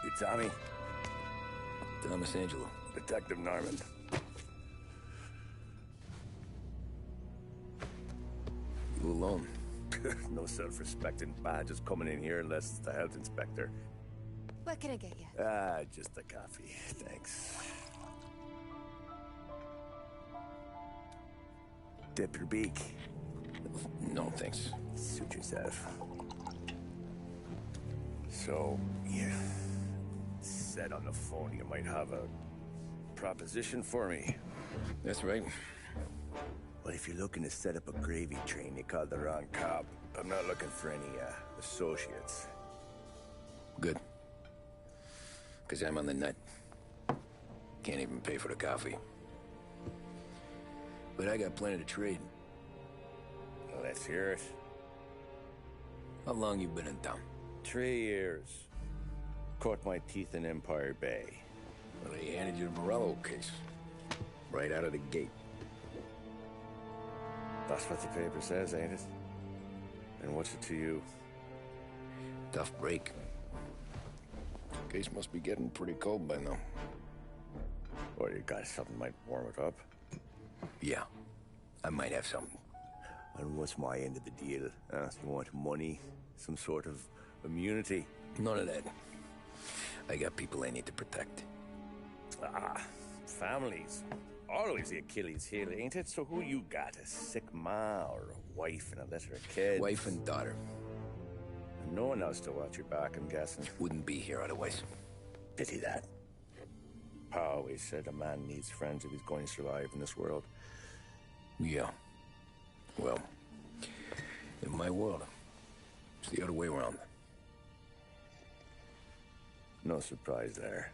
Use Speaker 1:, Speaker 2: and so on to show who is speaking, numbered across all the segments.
Speaker 1: You Tommy?
Speaker 2: Thomas Angelo.
Speaker 1: Detective Norman.
Speaker 2: You alone?
Speaker 1: No self-respecting badges coming in here unless it's the health inspector.
Speaker 3: What can I get you?
Speaker 1: Just a coffee. Thanks. Dip your beak.
Speaker 2: No, thanks.
Speaker 1: Suit yourself. So, you said on the phone you might have a proposition for me.
Speaker 2: That's right.
Speaker 1: Well, if you're looking to set up a gravy train, you called the wrong cop. I'm not looking for any, associates.
Speaker 2: Good. Because I'm on the nut. Can't even pay for the coffee. But I got plenty to trade.
Speaker 1: Well, let's hear it.
Speaker 2: How long you been in town?
Speaker 1: 3 years. Caught my teeth in Empire Bay.
Speaker 2: Well, they handed you the Morello case. Right out of the gate.
Speaker 1: That's what the paper says, ain't it? And what's it to you?
Speaker 2: Tough break. Case must be getting pretty cold by now.
Speaker 1: Or you got something might warm it up?
Speaker 2: Yeah, I might have something.
Speaker 1: And what's my end of the deal? You want money? Some sort of immunity?
Speaker 2: None of that. I got people I need to protect.
Speaker 1: Families. Always the Achilles heel, ain't it? So who you got? A sick ma or a wife and a litter of kids?
Speaker 2: Wife and daughter.
Speaker 1: And no one else to watch your back, I'm guessing.
Speaker 2: Wouldn't be here otherwise.
Speaker 1: Pity that. Pa always said a man needs friends if he's going to survive in this world.
Speaker 2: Yeah. Well, in my world, it's the other way around.
Speaker 1: No surprise there.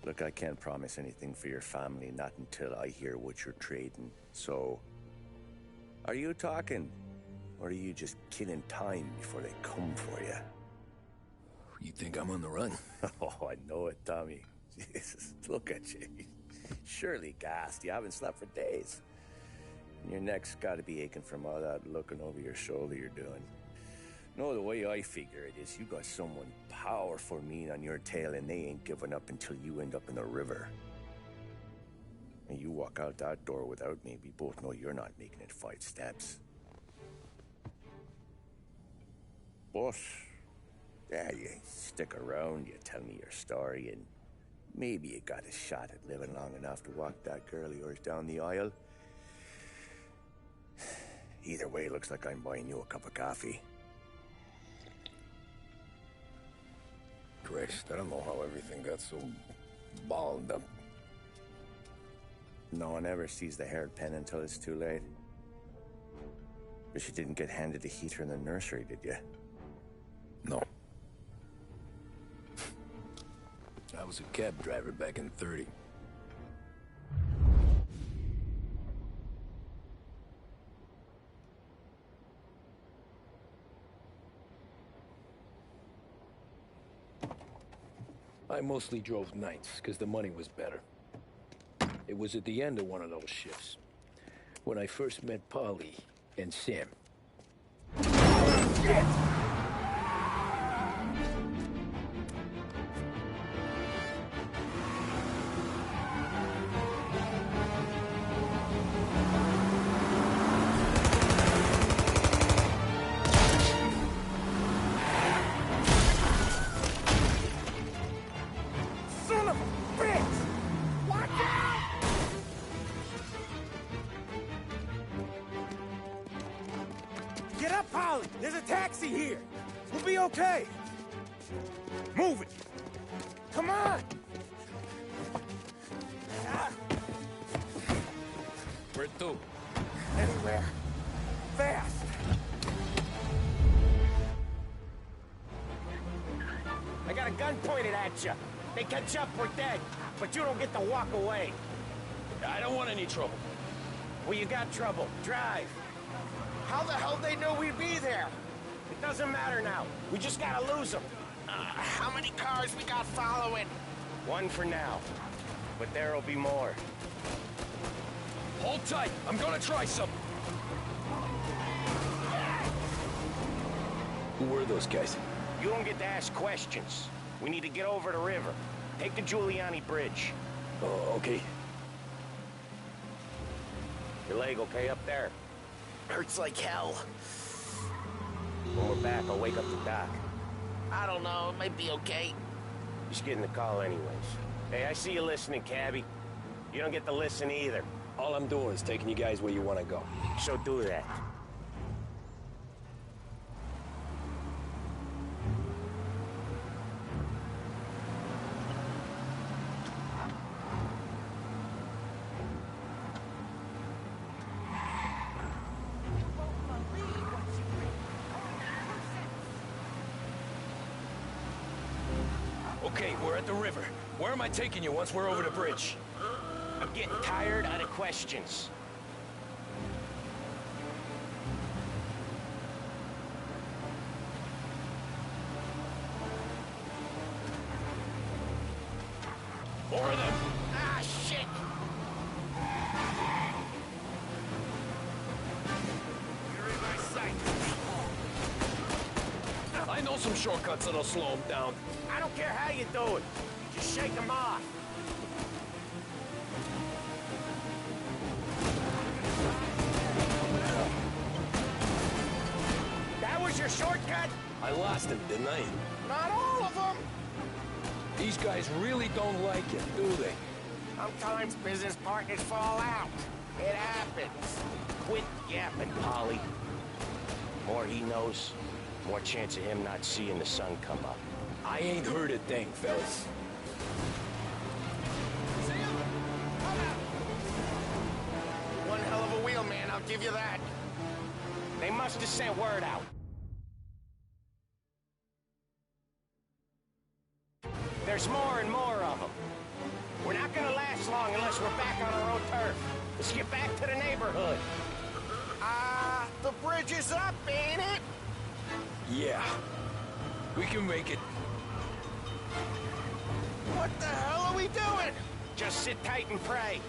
Speaker 1: Look, I can't promise anything for your family, not until I hear what you're trading. So, are you talking? Or are you just killing time before they come for you?
Speaker 2: You think I'm on the run?
Speaker 1: Oh, I know it, Tommy. Jesus, look at you. Surely gassed. You haven't slept for days. And your neck's got to be aching from all that looking over your shoulder you're doing. No, the way I figure it is you got someone powerful mean on your tail and they ain't giving up until you end up in the river. And you walk out that door without me, we both know you're not making it 5 steps. But, yeah, you stick around, you tell me your story, and maybe you got a shot at living long enough to walk that girl of yours down the aisle. Either way, it looks like I'm buying you a cup of coffee.
Speaker 2: Christ, I don't know how everything got so balled up.
Speaker 1: No one ever sees the haired pen until it's too late. But you didn't get handed a heater in the nursery, did you?
Speaker 2: No. I was a cab driver back in '30. I mostly drove nights, because the money was better. It was at the end of one of those shifts, when I first met Polly and Sam. Shit!
Speaker 4: Get up, Polly! There's a taxi here! We'll be okay! Move it! Come on!
Speaker 2: Where to?
Speaker 4: Anywhere. Fast! I got a gun pointed at you. They catch up, we're dead. But you don't get to walk away.
Speaker 2: I don't want any trouble.
Speaker 4: Well, you got trouble. Drive. How the hell they knew we'd be there? It doesn't matter now. We just gotta lose them.
Speaker 5: How many cars we got following?
Speaker 4: 1 for now. But there'll be more.
Speaker 2: Hold tight. I'm gonna try something. Who were those guys?
Speaker 4: You don't get to ask questions. We need to get over the river. Take the Giuliani Bridge.
Speaker 2: Oh, okay.
Speaker 4: Your leg okay up there?
Speaker 5: Hurts like hell.
Speaker 4: When we're back, I'll wake up the doc.
Speaker 5: I don't know, it might be okay.
Speaker 4: Just getting the call anyways. Hey, I see you listening, cabbie. You don't get to listen either.
Speaker 2: All I'm doing is taking you guys where you want to go.
Speaker 4: So do that.
Speaker 2: Okay, we're at the river. Where am I taking you once we're over the bridge?
Speaker 4: I'm getting tired of the questions.
Speaker 2: More of them!
Speaker 5: Ah, shit! You're in my sight.
Speaker 2: I know some shortcuts that'll slow them down.
Speaker 4: I don't care how you do it. Just shake them off. That was your shortcut?
Speaker 2: I lost him, didn't I?
Speaker 4: Not all of them.
Speaker 2: These guys really don't like it, do they?
Speaker 4: Sometimes business partners fall out. It happens. Quit yapping, Polly. More he knows, more chance of him not seeing the sun come up.
Speaker 2: I ain't heard a thing, fellas.
Speaker 5: One hell of a wheel, man, I'll give you that.
Speaker 4: They must have sent word out. There's more and more of them. We're not gonna last long unless we're back on our own turf. Let's get back to the neighborhood.
Speaker 5: The bridge is up, ain't it?
Speaker 2: Yeah. We can make it.
Speaker 5: What the hell are we doing?
Speaker 4: Just sit tight and pray.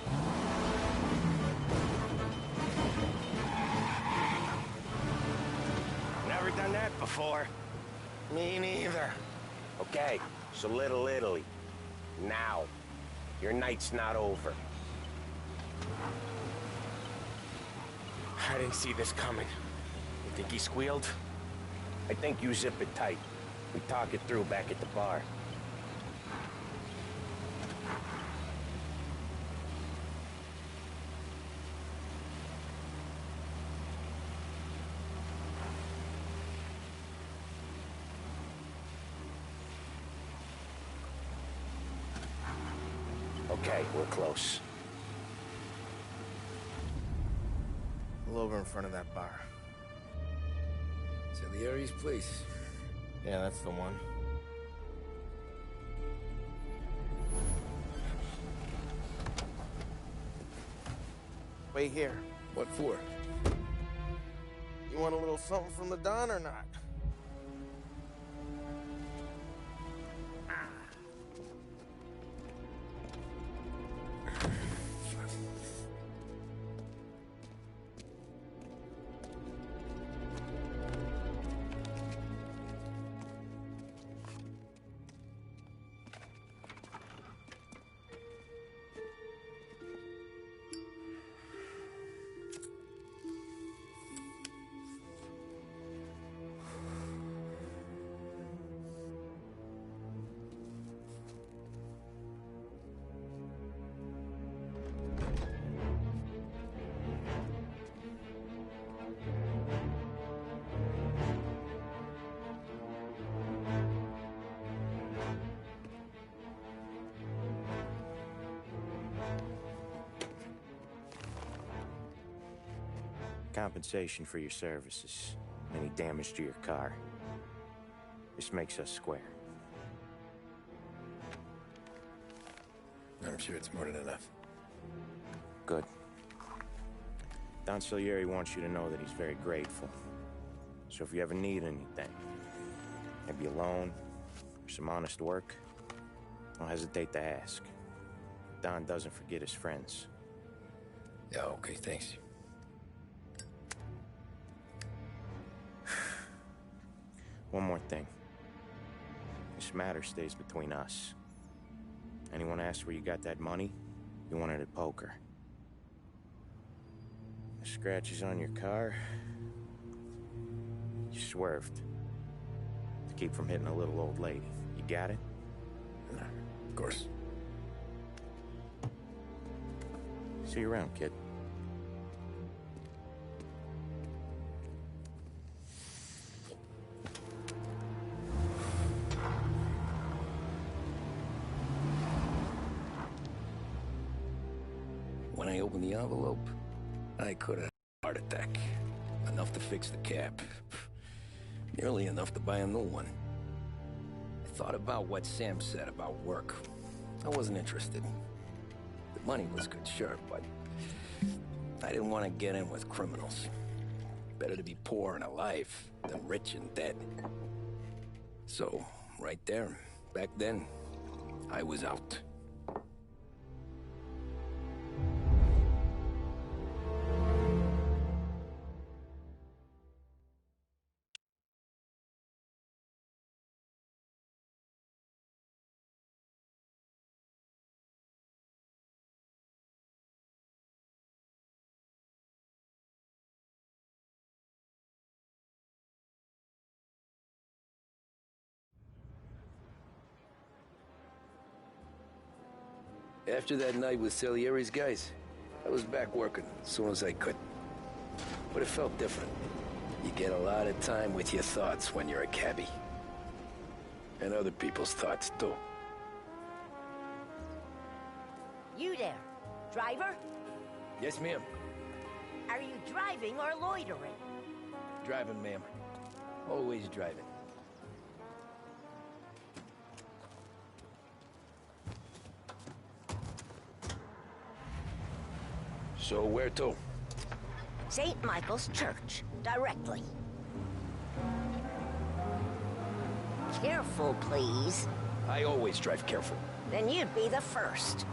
Speaker 4: Never done that before.
Speaker 5: Me neither.
Speaker 4: Okay, so Little Italy. Now. Your night's not over.
Speaker 5: I didn't see this coming. You think he squealed?
Speaker 4: I think you zip it tight. We talk it through back at the bar. Okay, we're close.
Speaker 5: Pull over in front of that bar.
Speaker 2: Salieri's place.
Speaker 5: Yeah, that's the one. Wait here.
Speaker 2: What for?
Speaker 5: You want a little something from the Don or not?
Speaker 1: Compensation for your services. Any damage to your car. This makes us square.
Speaker 2: I'm sure it's more than enough.
Speaker 1: Good. Don Salieri wants you to know that he's very grateful. So if you ever need anything, maybe a loan or some honest work, don't hesitate to ask. Don doesn't forget his friends.
Speaker 2: Yeah, okay, thanks.
Speaker 1: One more thing.
Speaker 4: This matter stays between us. Anyone asks where you got that money, you won it at poker. The scratches on your car, you swerved. To keep from hitting a little old lady. You got it?
Speaker 1: Nah, of course.
Speaker 4: See you around, kid.
Speaker 2: When I opened the envelope, I could have had a heart attack. Enough to fix the cap. Nearly enough to buy a new one. I thought about what Sam said about work. I wasn't interested. The money was good, sure, but I didn't want to get in with criminals. Better to be poor and alive than rich and dead. So, right there, back then, I was out. After that night with Salieri's guys, I was back working as soon as I could. But it felt different. You get a lot of time with your thoughts when you're a cabbie. And other people's thoughts, too.
Speaker 6: You there, driver?
Speaker 2: Yes, ma'am.
Speaker 6: Are you driving or loitering?
Speaker 2: Driving, ma'am. Always driving. So where to?
Speaker 6: St. Michael's Church, directly. Careful, please.
Speaker 2: I always drive careful.
Speaker 6: Then you'd be the first.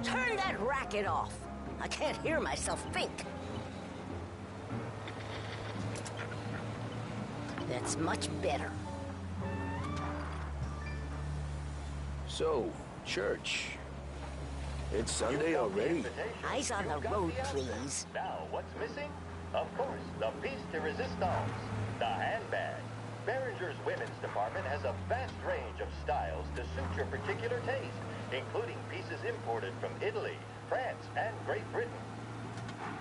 Speaker 6: Turn that racket off. I can't hear myself think. That's much better.
Speaker 2: So, church. It's Sunday already.
Speaker 6: Eyes on the road, please.
Speaker 7: Now, what's missing? Of course, the piece de resistance, the handbag. Behringer's women's department has a vast range of styles to suit your particular taste, including pieces imported from Italy, France, and Great Britain.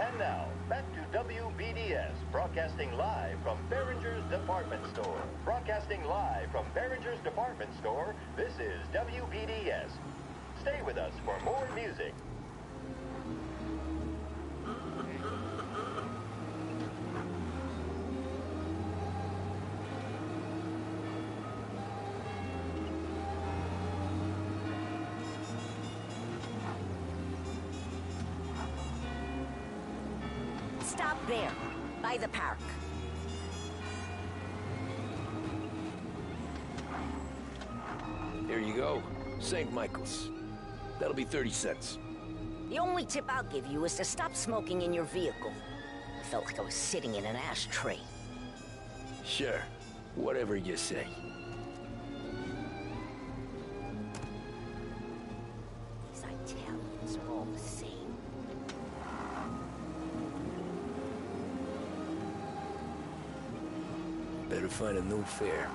Speaker 7: And now, back to WBDS, broadcasting live from Behringer's Department Store. Broadcasting live from Behringer's Department Store, this is WBDS. Stay with us for more music.
Speaker 6: Stop there, by the park.
Speaker 2: Here you go. St. Michael's. That'll be 30 cents.
Speaker 6: The only tip I'll give you is to stop smoking in your vehicle. I felt like I was sitting in an ashtray.
Speaker 2: Sure. Whatever you say.
Speaker 6: These Italians are all the same.
Speaker 2: Better find a new fare.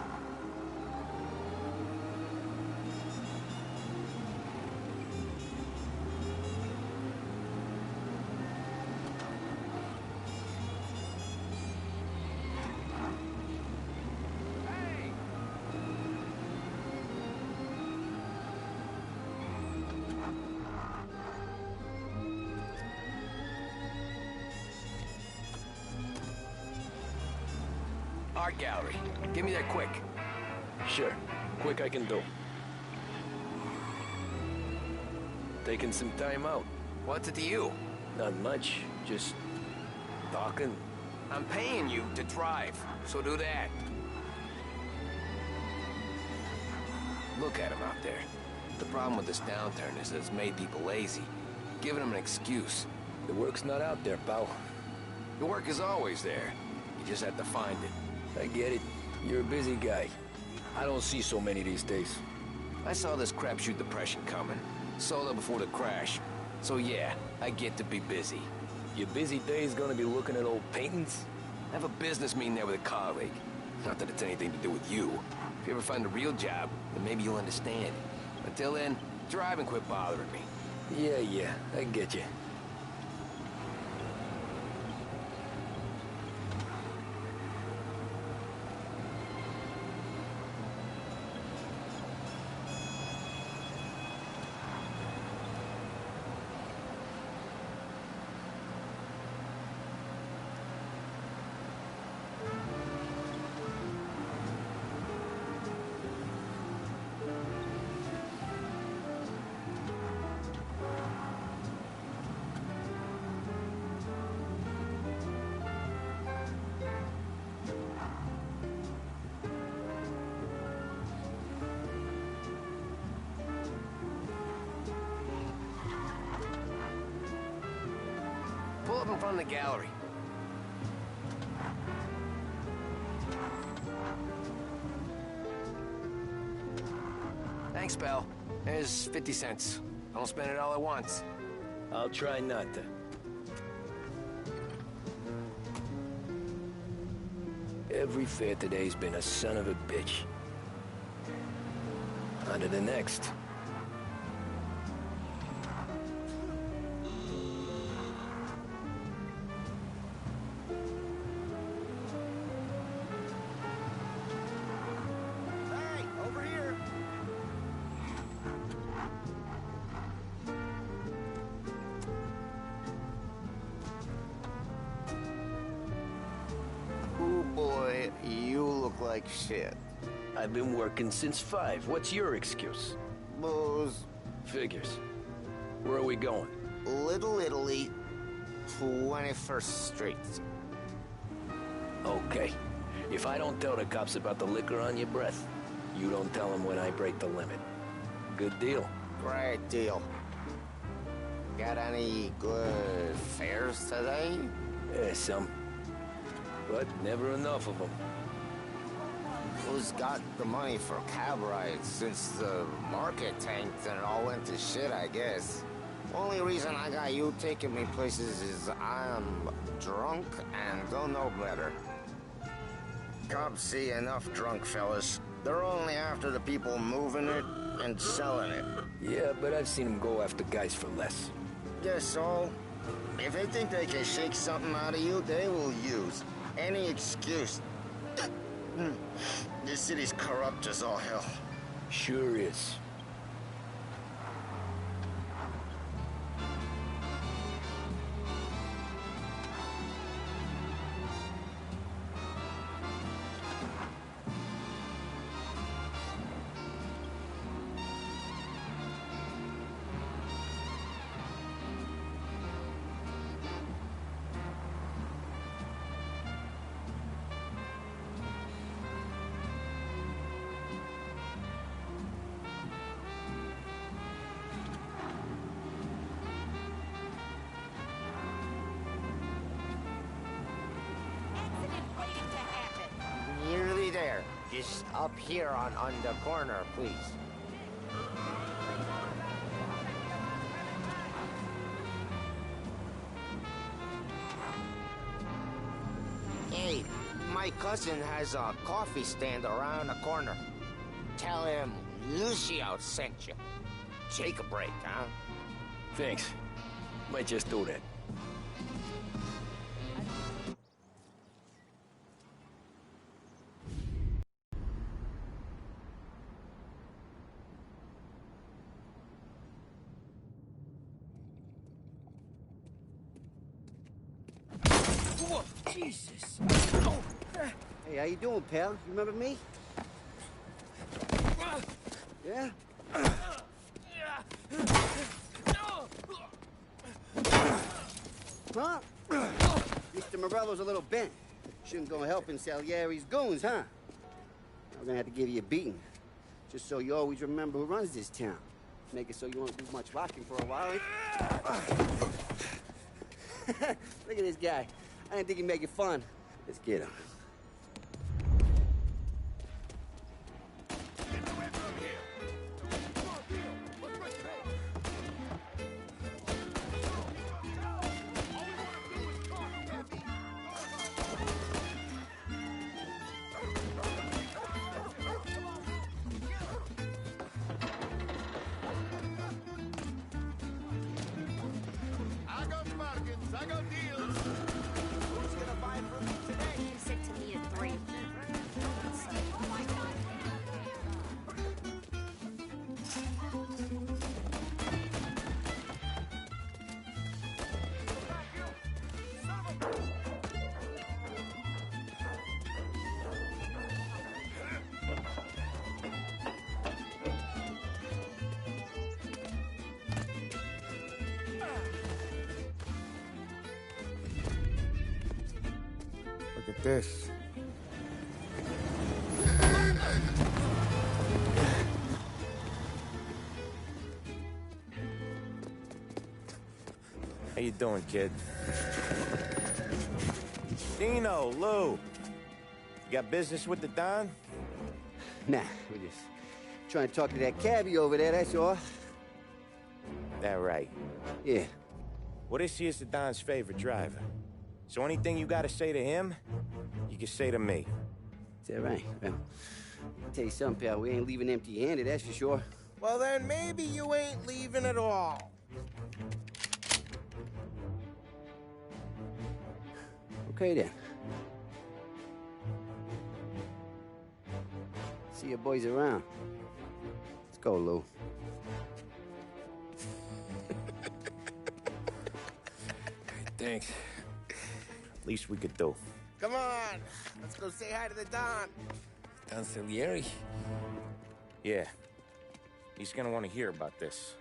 Speaker 8: Art gallery. Give me that quick.
Speaker 2: Sure. Quick I can do. Taking some time out.
Speaker 8: What's it to you?
Speaker 2: Not much. Just talking.
Speaker 8: I'm paying you to drive, so do that.
Speaker 2: Look at him out there.
Speaker 8: The problem with this downturn is that it's made people lazy, giving them an excuse.
Speaker 2: The work's not out there, pal.
Speaker 8: The work is always there. You just have to find it.
Speaker 2: I get it. You're a busy guy. I don't see so many these days.
Speaker 8: I saw this crapshoot depression coming. Sold it before the crash. So yeah, I get to be busy.
Speaker 2: Your busy day's gonna be looking at old paintings?
Speaker 8: I have a business meeting there with a colleague. Not that it's anything to do with you. If you ever find a real job, then maybe you'll understand. Until then, drive and quit bothering me.
Speaker 2: Yeah, I get you.
Speaker 8: Pull up in front of the gallery. Thanks, pal. There's 50 cents. I don't spend it all at once.
Speaker 2: I'll try not to. Every fair today's been a son of a bitch. On to the next.
Speaker 5: Hey, over here.
Speaker 4: Oh boy, you look like shit.
Speaker 2: I've been working since 5. What's your excuse?
Speaker 4: Booze,
Speaker 2: Figures. Where are we going?
Speaker 4: Little Italy, 21st Street.
Speaker 2: Okay. If I don't tell the cops about the liquor on your breath, you don't tell them when I break the limit. Good deal.
Speaker 4: Great deal. Got any good fares today?
Speaker 2: Yeah, some. But never enough of them.
Speaker 4: Who's got the money for cab rides since the market tanked and it all went to shit, I guess? Only reason I got you taking me places is I'm drunk and don't know better. Cops see enough drunk fellas. They're only after the people moving it and selling it.
Speaker 2: Yeah, but I've seen them go after guys for less.
Speaker 4: Guess so. If they think they can shake something out of you, they will use any excuse. This city's corrupt as all hell.
Speaker 2: Sure is.
Speaker 3: Accident waiting to happen.
Speaker 4: Nearly there. Just up here on the corner, please. Hey, my cousin has a coffee stand around the corner. Tell him Lucio sent you. Take a break, huh?
Speaker 2: Thanks. Might just do that.
Speaker 9: Whoa, Jesus!
Speaker 10: Hey, how you doing, pal? You remember me? Yeah? Huh? Mr. Morello's a little bent. Shouldn't go helping Salieri's goons, huh? I'm gonna have to give you a beating. Just so you always remember who runs this town. Make it so you won't do much walking for a while, eh? Look at this guy. I didn't think he'd make it fun. Let's get him.
Speaker 3: I got deals. Who's gonna buy from me today? You said to me at 3.
Speaker 5: Look at this.
Speaker 1: How you doing, kid? Dino, Lou. You got business with the Don?
Speaker 10: Nah, we're just trying to talk to that cabbie over there, that's all.
Speaker 1: That right.
Speaker 10: Yeah.
Speaker 1: Well, this here's the Don's favorite driver. So anything you gotta say to him, you can say to me.
Speaker 10: Is that right? Well, I'll tell you something, pal. We ain't leaving empty-handed, that's for sure.
Speaker 5: Well, then maybe you ain't leaving at all.
Speaker 10: Okay, then. See your boys around. Let's go, Lou.
Speaker 2: Thanks.
Speaker 1: Least we could do.
Speaker 5: Come on, let's go say hi to the Don.
Speaker 2: Don Salieri?
Speaker 1: Yeah. He's gonna want to hear about this.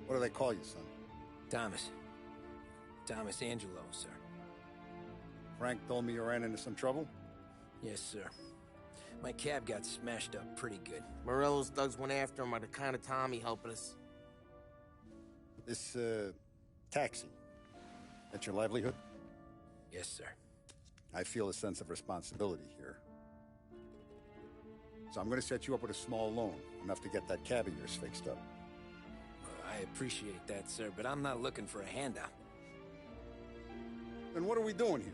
Speaker 11: What do they call you, son?
Speaker 2: Thomas. Thomas Angelo, sir.
Speaker 11: Frank told me you ran into some trouble?
Speaker 2: Yes, sir. My cab got smashed up pretty good.
Speaker 5: Morello's thugs went after him by the kind of Tommy helping us.
Speaker 11: This, taxi. That's your livelihood?
Speaker 2: Yes, sir.
Speaker 11: I feel a sense of responsibility here. So I'm gonna set you up with a small loan, enough to get that cab of yours fixed up.
Speaker 2: I appreciate that, sir, but I'm not looking for a handout.
Speaker 11: Then what are we doing here?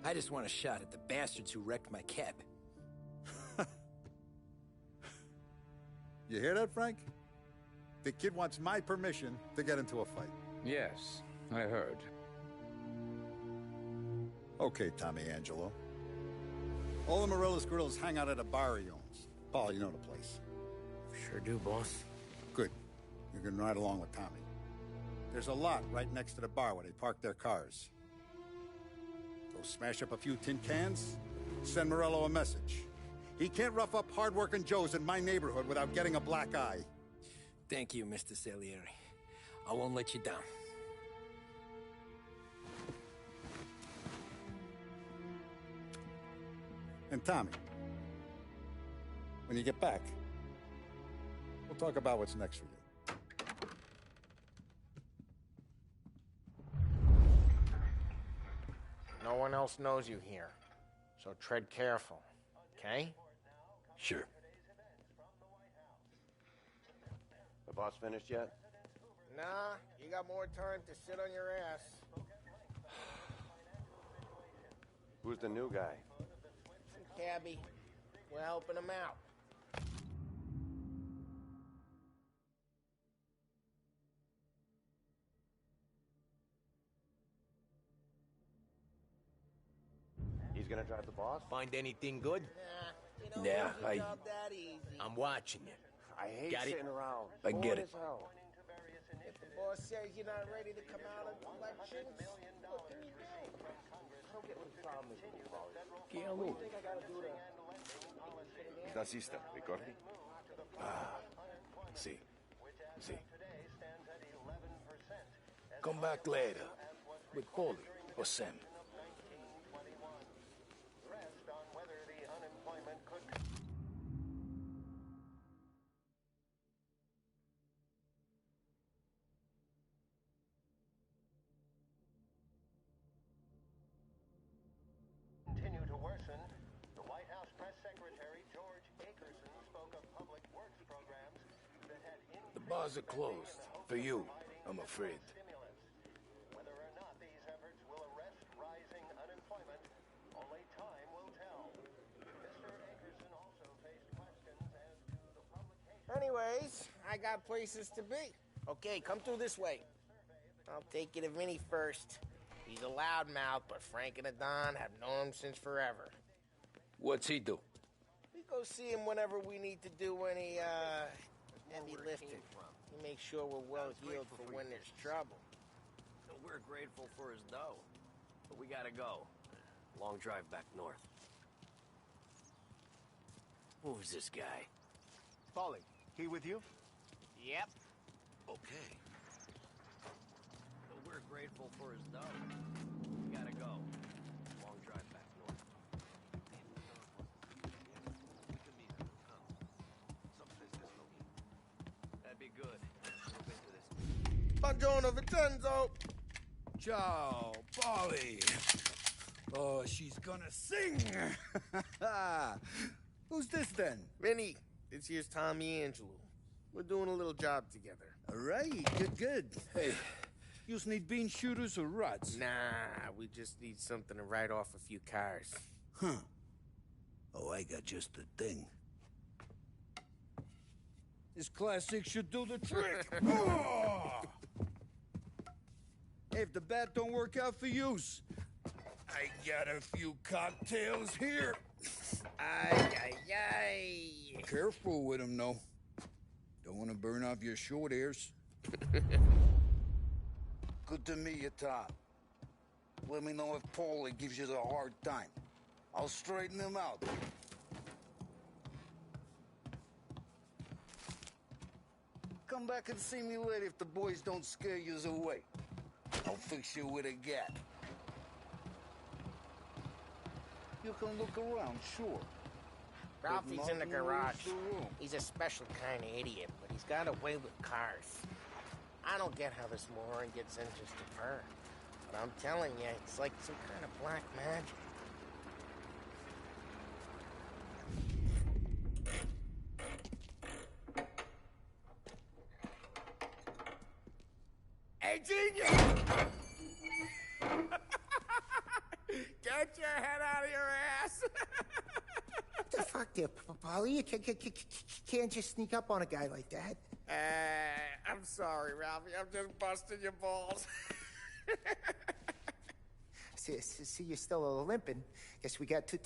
Speaker 2: I just want a shot at the bastards who wrecked my cab.
Speaker 11: You hear that, Frank? The kid wants my permission to get into a fight.
Speaker 12: Yes, I heard.
Speaker 11: Okay, Tommy Angelo. All the Morello's girls hang out at a bar he owns. Paul, you know the place.
Speaker 5: Sure do, boss.
Speaker 11: Good. You can ride along with Tommy. There's a lot right next to the bar where they park their cars. Go smash up a few tin cans, send Morello a message. He can't rough up hard-working Joes in my neighborhood without getting a black eye.
Speaker 2: Thank you, Mr. Salieri. I won't let you down.
Speaker 11: And Tommy, when you get back, we'll talk about what's next for you.
Speaker 3: No one else knows you here, so tread careful, okay?
Speaker 2: Sure.
Speaker 5: The boss finished yet?
Speaker 3: Nah, you got more time to sit on your ass.
Speaker 5: Who's the new guy?
Speaker 3: Some cabbie. We're helping him out.
Speaker 5: He's gonna drive the boss?
Speaker 9: Find anything good?
Speaker 3: Nah, you don't make the job that easy.
Speaker 9: I'm watching you.
Speaker 5: I hate
Speaker 9: Got it?
Speaker 5: sitting around.
Speaker 2: I get
Speaker 5: Bored
Speaker 2: it.
Speaker 5: as hell.
Speaker 3: If the boss says you're not ready to come out of elections, what can you do? I don't get what the problem is with you, Paulie. What do you think I gotta do to...
Speaker 5: Nazista, ricordi?
Speaker 2: See. Come back later with Paulie or Sam.
Speaker 7: Continue to worsen. The White House press secretary George Akerson spoke of public works programs that had
Speaker 2: The bars are closed. For you, I'm afraid.
Speaker 7: stimulus. Whether or not these efforts will arrest rising unemployment, only time will tell. Mr. Akerson also faced questions as to the publication.
Speaker 3: Anyways, I got places to be. Okay, come through this way. I'll take you to Vinny first. He's a loudmouth, but Frank and the Don have known him since forever.
Speaker 2: What's he do?
Speaker 3: We go see him whenever we need to do any, heavy lifting. He makes sure we're well healed for when there's trouble.
Speaker 13: We're grateful for his dough, but we gotta go. Long drive back north. Who's this guy?
Speaker 9: Paulie, he with you?
Speaker 3: Yep.
Speaker 13: Okay. But we're grateful for his dough. We gotta go. Long drive back north. That'd be good. Look into this.
Speaker 3: Buongiorno, Vincenzo.
Speaker 14: Ciao, Polly. Oh, she's gonna sing. Who's this then?
Speaker 3: Vinny, this here's Tommy Angelo. We're doing a little job together.
Speaker 14: All right, good. Hey, you need bean shooters or rods?
Speaker 3: Nah, we just need something to write off a few cars.
Speaker 14: Huh. Oh, I got just the thing. This classic should do the trick. Oh! Hey, if the bat don't work out for yous, I got a few cocktails here.
Speaker 3: Ay.
Speaker 14: Careful with them, though. Don't want to burn off your short hairs. Good to meet you, Tom. Let me know if Paulie gives you the hard time. I'll straighten him out. Come back and see me later if the boys don't scare you away. I'll fix you with a gat. You can look around, sure.
Speaker 3: Ralphie's in the garage. He's a special kind of idiot, but he's got a way with cars. I don't get how this moron gets interested in her. But I'm telling you, it's like some kind of black magic. Hey, genius! Get your head out of your ass!
Speaker 15: What the fuck there, Paulie? You can't just sneak up on a guy like that.
Speaker 3: I'm sorry, Ralphie. I'm just busting your balls.
Speaker 15: See, you're still limping. Guess we got two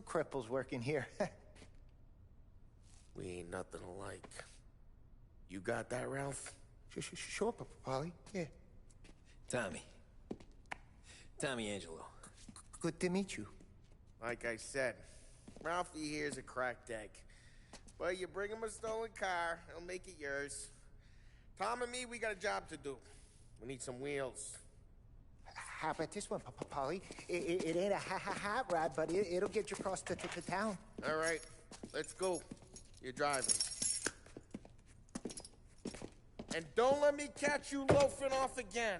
Speaker 15: cripples working here.
Speaker 3: We ain't nothing alike.
Speaker 5: You got that, Ralph?
Speaker 15: Sure, Polly. Yeah.
Speaker 2: Tommy. Tommy Angelo.
Speaker 15: Good to meet you.
Speaker 5: Like I said, Ralphie here's a cracked egg. But you bring him a stolen car, he'll make it yours. Tom and me, we got a job to do. We need some wheels.
Speaker 15: How about this one, Polly? It ain't a hot rod, but it'll get you across to town.
Speaker 5: All right, let's go. You're driving. And don't let me catch you loafing off again.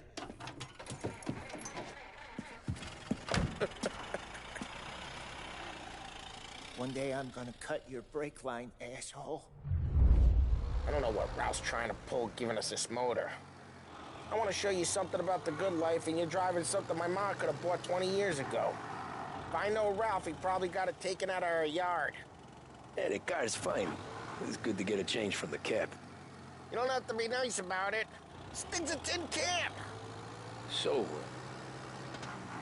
Speaker 15: One day I'm gonna cut your brake line, asshole.
Speaker 3: I don't know what Ralph's trying to pull giving us this motor. I want to show you something about the good life, and you're driving something my mom could have bought 20 years ago. If I know Ralph, he probably got it taken out of our yard.
Speaker 2: Yeah, the car's fine. It's good to get a change from the cab.
Speaker 3: You don't have to be nice about it. This thing's a tin can.
Speaker 2: So,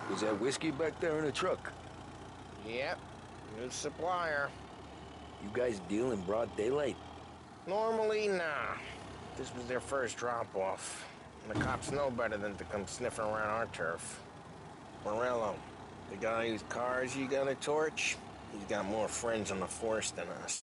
Speaker 2: was that whiskey back there in the truck?
Speaker 3: Yep, new supplier.
Speaker 2: You guys deal in broad daylight?
Speaker 3: Normally, nah. This was their first drop-off. And the cops know better than to come sniffing around our turf. Morello, the guy whose cars you got a torch, he's got more friends on the force than us.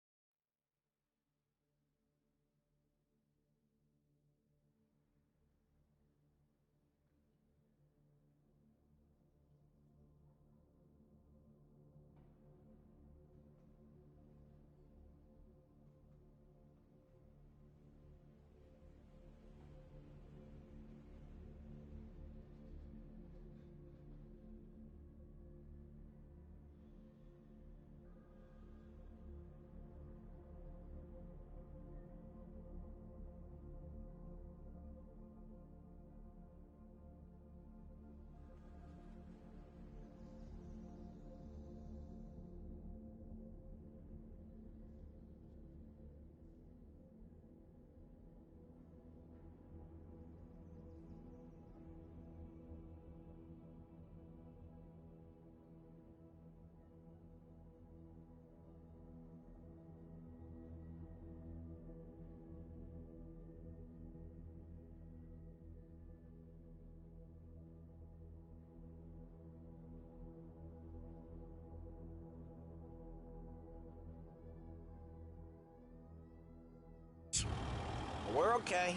Speaker 3: We're okay,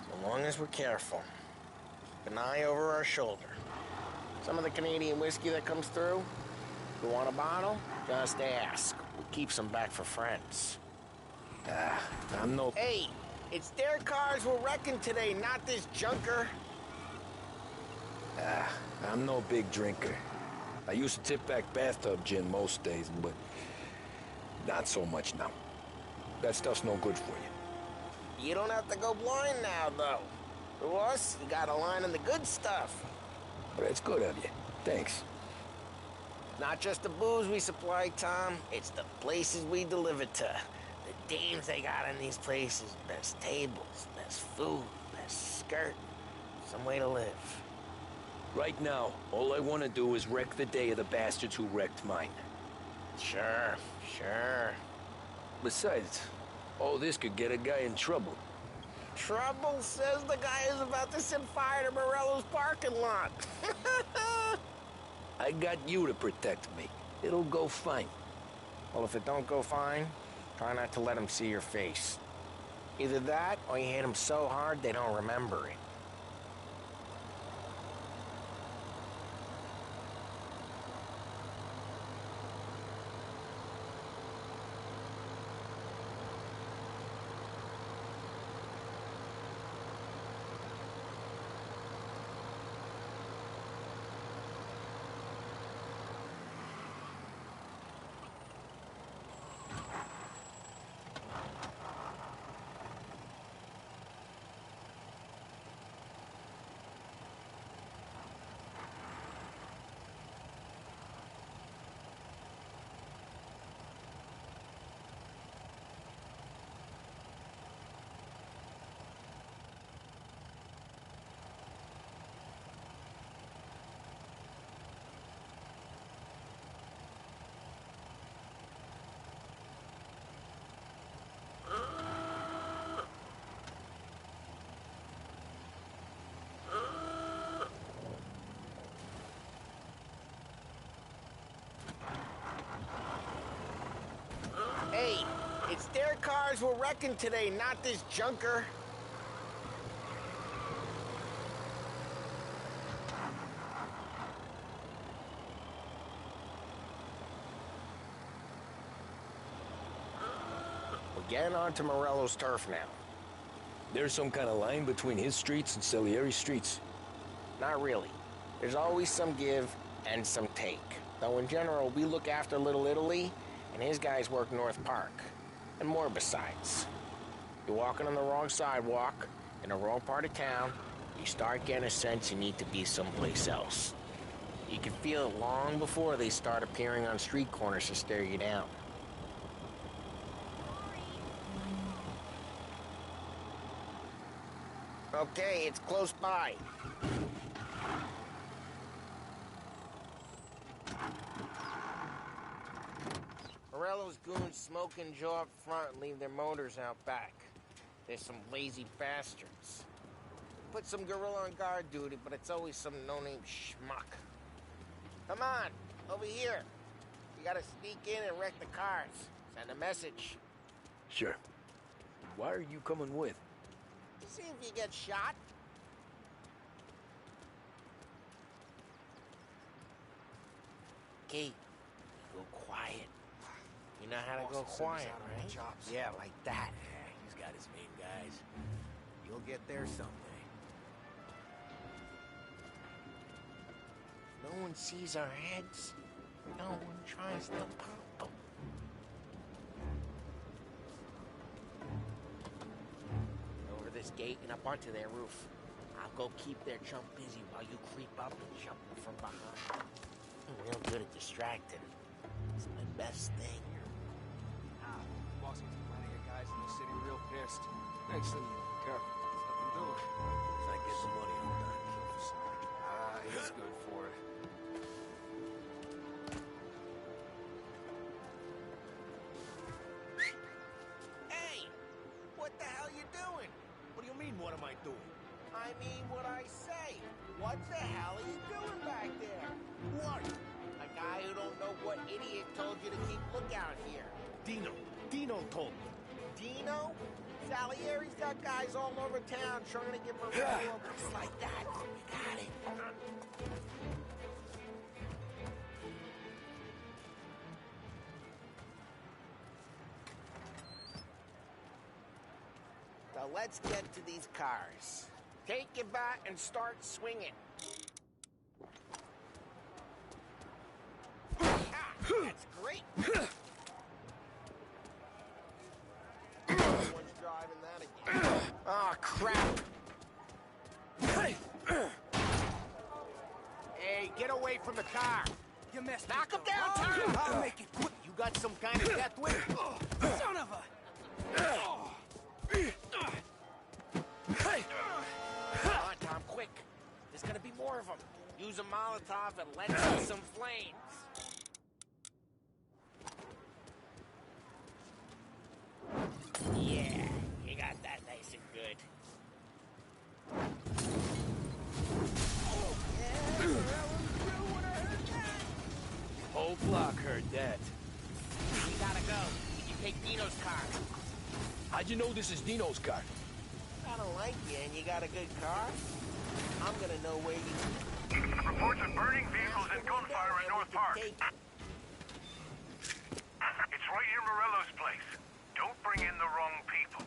Speaker 3: so long as we're careful. Keep an eye over our shoulder. Some of the Canadian whiskey that comes through, if you want a bottle, just ask. We keep some back for friends.
Speaker 2: I'm no...
Speaker 3: Hey, it's their cars we're wrecking today, not this junker.
Speaker 2: I'm no big drinker. I used to tip back bathtub gin most days, but not so much now. That stuff's no good for you.
Speaker 3: You don't have to go blind now, though. To us, you got a line on the good stuff.
Speaker 2: But that's good of you. Thanks.
Speaker 3: Not just the booze we supply, Tom. It's the places we deliver to. The dames they got in these places. Best tables, best food, best skirt. Some way to live.
Speaker 2: Right now, all I want to do is wreck the day of the bastards who wrecked mine.
Speaker 3: Sure.
Speaker 2: Besides, all this could get a guy in trouble.
Speaker 3: Trouble says the guy is about to set fire to Morello's parking lot.
Speaker 2: I got you to protect me. It'll go fine.
Speaker 3: Well, if it don't go fine, try not to let him see your face. Either that, or you hit him so hard they don't remember it. cars we're wrecking today, not this junker. We're getting onto Morello's turf now.
Speaker 2: There's some kind of line between his streets and Salieri's streets?
Speaker 3: Not really. There's always some give and some take. Though in general, we look after Little Italy, and his guys work North Park. And more besides. You're walking on the wrong sidewalk, in the wrong part of town, you start getting a sense you need to be someplace else. You can feel it long before they start appearing on street corners to stare you down. Okay, it's close by. Morello's goons smoke and jaw up front and leave their motors out back. They're some lazy bastards. Put some gorilla on guard duty, but it's always some no-name schmuck. Come on, over here. You gotta sneak in and wreck the cars. Send a message.
Speaker 2: Sure. Why are you coming with?
Speaker 3: See if you get shot. Kate, go quiet. You know how to go quiet, right? Yeah, like that.
Speaker 13: Yeah, he's got his main guys. You'll get there someday.
Speaker 3: No one sees our heads. No one tries to pop them. Over this gate and up onto their roof. I'll go keep their chump busy while you creep up and jump them from behind. I'm real good at distracting. It's my best thing.
Speaker 13: Boss gets plenty of guys in the city real pissed. Next thing you know, careful. Nothing doing. As I get the money, I'm done. He's good for it.
Speaker 3: Hey! What the hell you doing?
Speaker 13: What do you mean, what am I doing?
Speaker 3: I mean what I say. What the hell are you doing back there?
Speaker 13: What?
Speaker 3: A guy who don't know what idiot told you to keep lookout here.
Speaker 13: Dino told me.
Speaker 3: Dino? Salieri's got guys all over town trying to get Morello just like that. You got it. Now let's get to these cars. Take your bat and start swinging. That's great. Someone's driving that again. Oh, crap. Hey, get away from the car.
Speaker 13: You messed
Speaker 3: Knock him down, Tom.
Speaker 13: I'll make it quick.
Speaker 3: You got some kind of death wish?
Speaker 13: Son of a...
Speaker 3: Come on, Tom, quick. There's gonna be more of them. Use a Molotov and let's see some flames. Yeah, you got that nice and good.
Speaker 2: Whole block heard that.
Speaker 3: We gotta go. You take Dino's car.
Speaker 2: How'd you know this is Dino's car?
Speaker 3: I don't like you and you got a good car. I'm gonna know where you...
Speaker 16: Reports of burning vehicles and gunfire in North Park. It's right near Morello's place. Don't bring in the wrong people.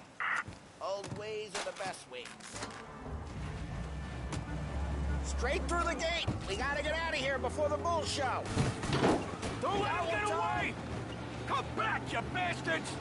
Speaker 3: Old ways are the best ways. Straight through the gate. We gotta get out of here before the bull show.
Speaker 2: Don't let him get away! Come back, you bastards!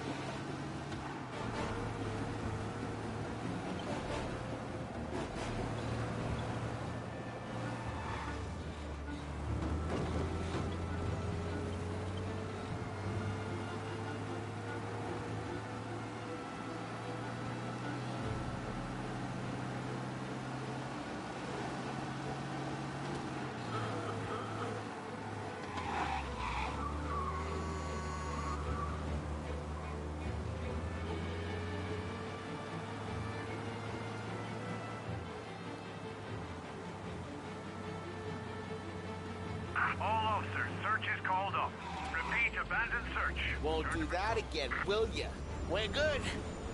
Speaker 16: All officers, search is called up. Repeat, abandoned search.
Speaker 3: Won't do that again, will ya? We're good.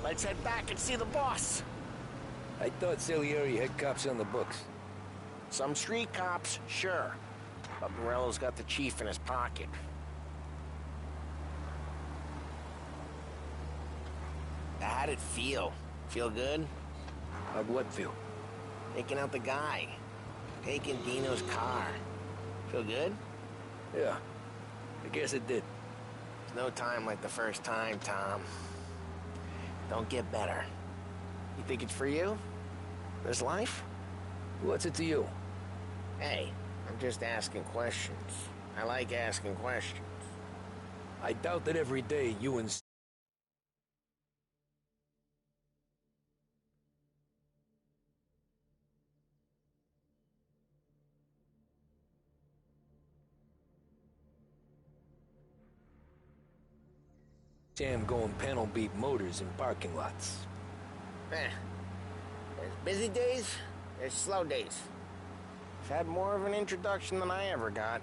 Speaker 3: Let's head back and see the boss.
Speaker 2: I thought Salieri had cops on the books.
Speaker 3: Some street cops, sure. But Morello's got the chief in his pocket. How'd it feel? Feel good?
Speaker 2: How'd what feel?
Speaker 3: Taking out the guy. Taking Dino's car. Feel good?
Speaker 2: Yeah, I guess it did.
Speaker 3: There's no time like the first time, Tom. Don't get better. You think it's for you? This life?
Speaker 2: What's it to you?
Speaker 3: Hey, I'm just asking questions. I like asking questions.
Speaker 2: I doubt that every day you and Sam going panel beat motors in parking lots.
Speaker 3: There's busy days, there's slow days. I've had more of an introduction than I ever got.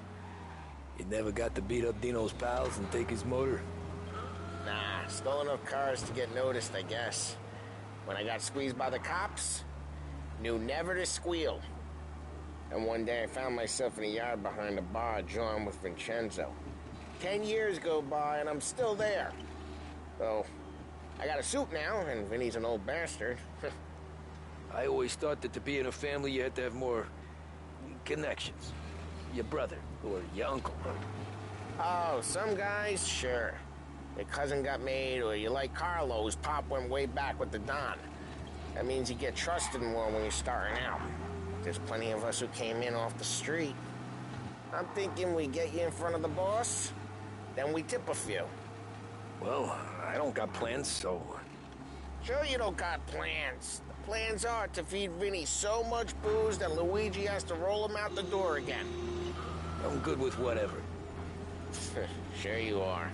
Speaker 2: You never got to beat up Dino's pals and take his motor?
Speaker 3: Nah, stole enough cars to get noticed, I guess. When I got squeezed by the cops, knew never to squeal. And one day I found myself in a yard behind a bar drawing with Vincenzo. 10 years go by and I'm still there. So, I got a suit now, and Vinny's an old bastard.
Speaker 2: I always thought that to be in a family you had to have more connections. Your brother, or your uncle.
Speaker 3: Oh, some guys, sure. Your cousin got made, or you like Carlos, Pop went way back with the Don. That means you get trusted more when you're starting out. There's plenty of us who came in off the street. I'm thinking we get you in front of the boss, then we tip a few.
Speaker 2: Well, I don't got plans, so...
Speaker 3: Sure you don't got plans. The plans are to feed Vinny so much booze that Luigi has to roll him out the door again.
Speaker 2: I'm good with whatever.
Speaker 3: Sure you are.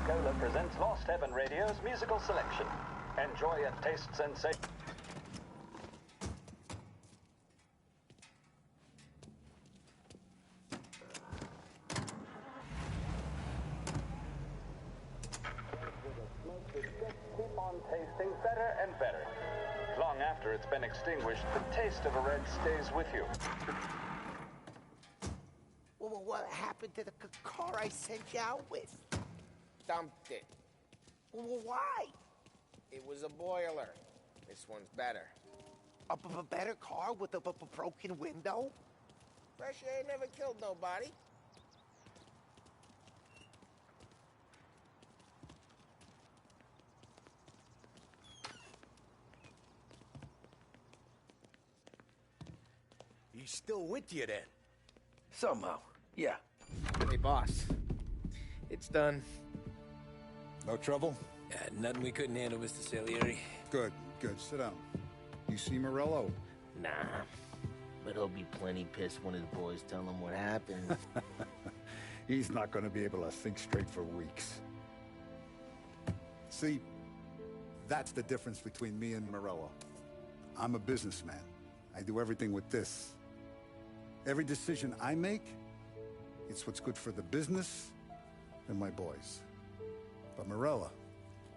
Speaker 7: Cola presents Lost Heaven Radio's musical selection. Enjoy and taste sensation. Keep on tasting better and better. Long after it's been extinguished, the taste of a red stays with you.
Speaker 5: Well, what happened to the car I sent you out with?
Speaker 3: Dumped it.
Speaker 5: Well, why?
Speaker 3: It was a boiler. This one's better.
Speaker 5: A better car with a broken window?
Speaker 3: Fresh air never killed nobody.
Speaker 9: He's still with you then?
Speaker 2: Somehow, yeah.
Speaker 5: Hey, boss. It's done.
Speaker 11: No trouble?
Speaker 2: Yeah, nothing we couldn't handle, Mr. Salieri.
Speaker 11: Good, good. Sit down. You see Morello?
Speaker 3: Nah. But he'll be plenty pissed when his boys tell him what happened.
Speaker 11: He's not going to be able to think straight for weeks. See, that's the difference between me and Morello. I'm a businessman. I do everything with this. Every decision I make, it's what's good for the business than my boys. But Morella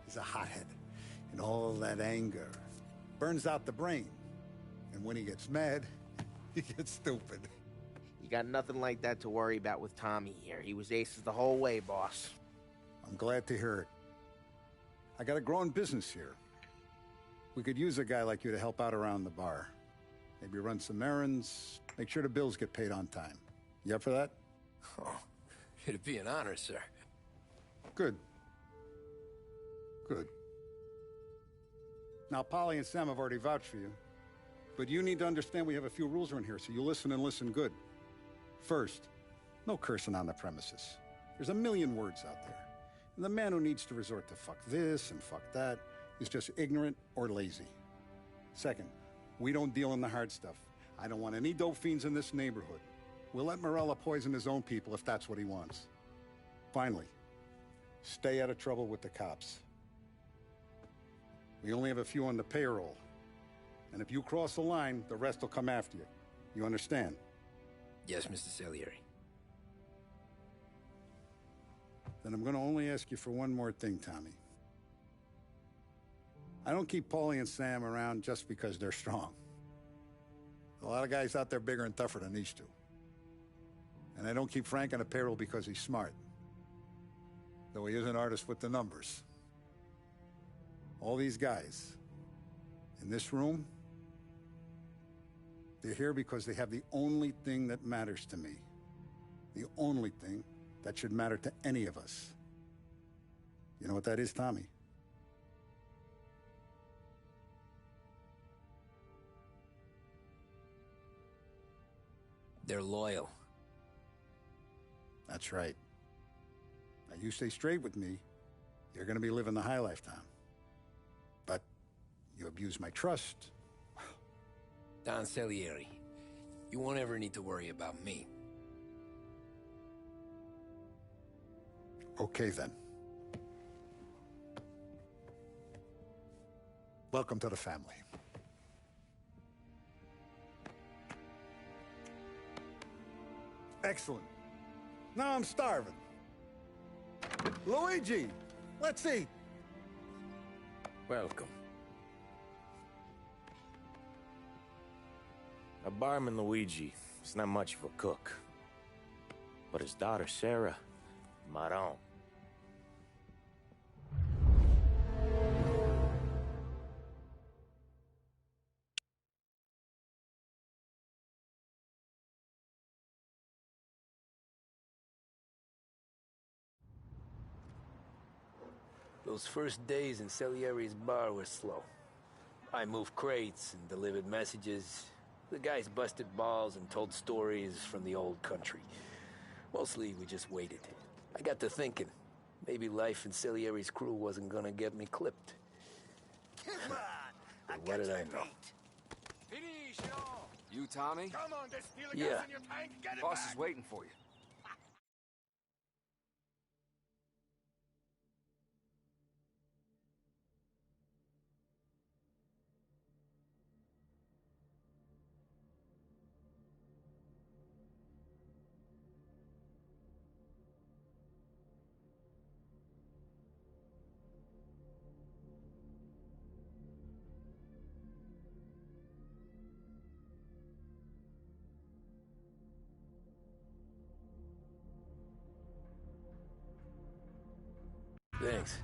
Speaker 11: is a hothead, and all that anger burns out the brain. And when he gets mad, he gets stupid.
Speaker 5: You got nothing like that to worry about with Tommy here. He was aces the whole way, boss.
Speaker 11: I'm glad to hear it. I got a growing business here. We could use a guy like you to help out around the bar. Maybe run some errands, make sure the bills get paid on time. You up for that?
Speaker 2: Oh, it'd be an honor, sir.
Speaker 11: Good. Good. Now, Polly and Sam have already vouched for you. But you need to understand we have a few rules around here, so you listen and listen good. First, no cursing on the premises. There's a million words out there. And the man who needs to resort to fuck this and fuck that is just ignorant or lazy. Second, we don't deal in the hard stuff. I don't want any dope fiends in this neighborhood. We'll let Morella poison his own people if that's what he wants. Finally, stay out of trouble with the cops. We only have a few on the payroll. And if you cross the line, the rest will come after you. You understand?
Speaker 2: Yes, Mr. Salieri.
Speaker 11: Then I'm gonna only ask you for one more thing, Tommy. I don't keep Paulie and Sam around just because they're strong. A lot of guys out there bigger and tougher than these two. And I don't keep Frank on a payroll because he's smart. Though he is an artist with the numbers. All these guys in this room, they're here because they have the only thing that matters to me. The only thing that should matter to any of us. You know what that is, Tommy?
Speaker 2: They're loyal.
Speaker 11: That's right. Now you stay straight with me, you're gonna be living the high life, Tom. But you abuse my trust.
Speaker 2: Don Salieri, you won't ever need to worry about me.
Speaker 11: Okay, then. Welcome to the family. Excellent. Now I'm starving. Luigi, let's eat.
Speaker 1: Welcome. A barman Luigi is not much of a cook. But his daughter Sarah, Maron.
Speaker 2: Those first days in Salieri's bar were slow. I moved crates and delivered messages. The guys busted balls and told stories from the old country. Mostly, we just waited. I got to thinking, maybe life in Salieri's crew wasn't gonna get me clipped.
Speaker 15: Come on!
Speaker 2: But what did I know?
Speaker 13: You, Tommy?
Speaker 16: Come on, there's steel
Speaker 2: Yeah.
Speaker 16: gas in your tank. Get it
Speaker 13: Boss
Speaker 16: back.
Speaker 13: is waiting for you.
Speaker 2: Thanks.